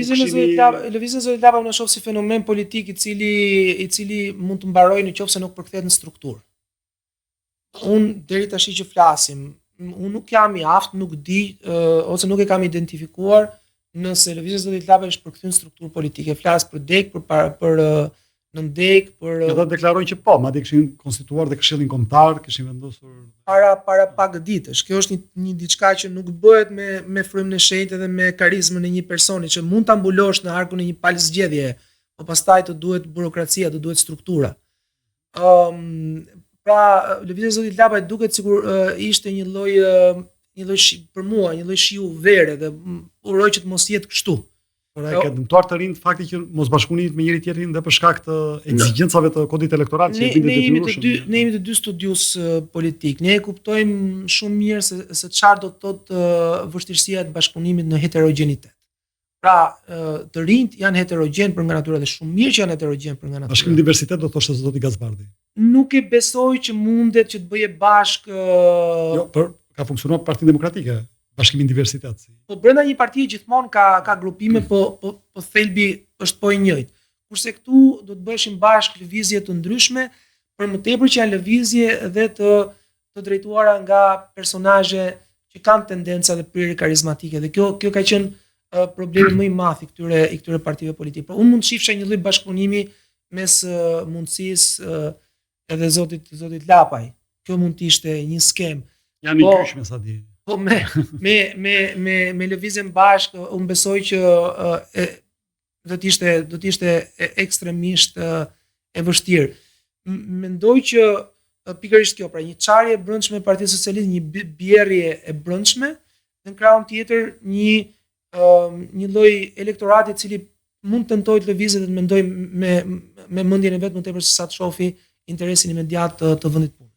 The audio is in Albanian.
Lëvizjen e Zotit Lapa unë shoh si fenomen politik i cili mund të mbarojë nëse nuk përkthehet në strukturë. Unë deri tash që flasim, unë nuk jam i aftë, nuk di ose nuk e kam identifikuar nëse lëvizja e Zotit Lapa është përkthyer në strukturë politike. Flas për DEK, për Nëndek, për ata deklarojnë që po, madje kishin konstituuar dhe Këshillin Kombëtar, kishin vendosur para pak ditësh. Kjo është një diçka që nuk bëhet me frymën e shenjtë dhe me karizmën e një personi që mund ta mbulosh në arkun e një palë zgjedhje, por pastaj të duhet burokracia, të duhet struktura. Pra, lëvizja e Zotit Lapa duket sikur ishte një lloj për mua, një lloj shiu vere dhe uroj që të mos jetë kështu. Por ai ka dëmtuar të rinë fakti që mos bashkëpunimit me njëri tjetrin dhe për shkak të ekzigjencave të kodit elektoral që ne jemi të dy studius politik. Ne e kuptojmë shumë mirë se çfarë do të thotë vështirësia e bashkëpunimit në heterogjenitet. Pra, të rinjt janë heterogjen për nga natyra dhe shumë mirë që janë heterogjen për nga natyra. Bashkim diversitet do të thoshte zoti Gazbardi. Nuk e besoj që mundet që të bëje bashkë. Jo, por ka funksionuar Partia Demokratike. Bashkimin diversitet. Po brenda një partie gjithmonë ka grupime, po thelbi është po i njëjtë. Kurse këtu do të bëheshin bashkë lëvizje të ndryshme, për më tepër që janë lëvizje dhe të drejtuara nga personazhe që kanë tendenca dhe prirje karizmatike. Dhe kjo ka qenë problemi më i madh i këtyre partive politike. Por unë mund të shifsha një lloj bashkëpunimi mes mundësisë edhe zotit Lapaj. Kjo mund të ishte një skem. Jam i kyç me sa di. Po me lëvizjen bashkë, unë besoj që do të ishte ekstremisht e vështirë. Mendoj që pikërisht kjo, pra një çarje e brendshme e Partisë Socialiste, një bjerrje e brendshme, dhe në krahun tjetër një lloj elektorati i cili mund të tentojë të lëvizet dhe të mendojë me mendjen e vet më tepër se sa të shohë interesin imediat të vendit punë.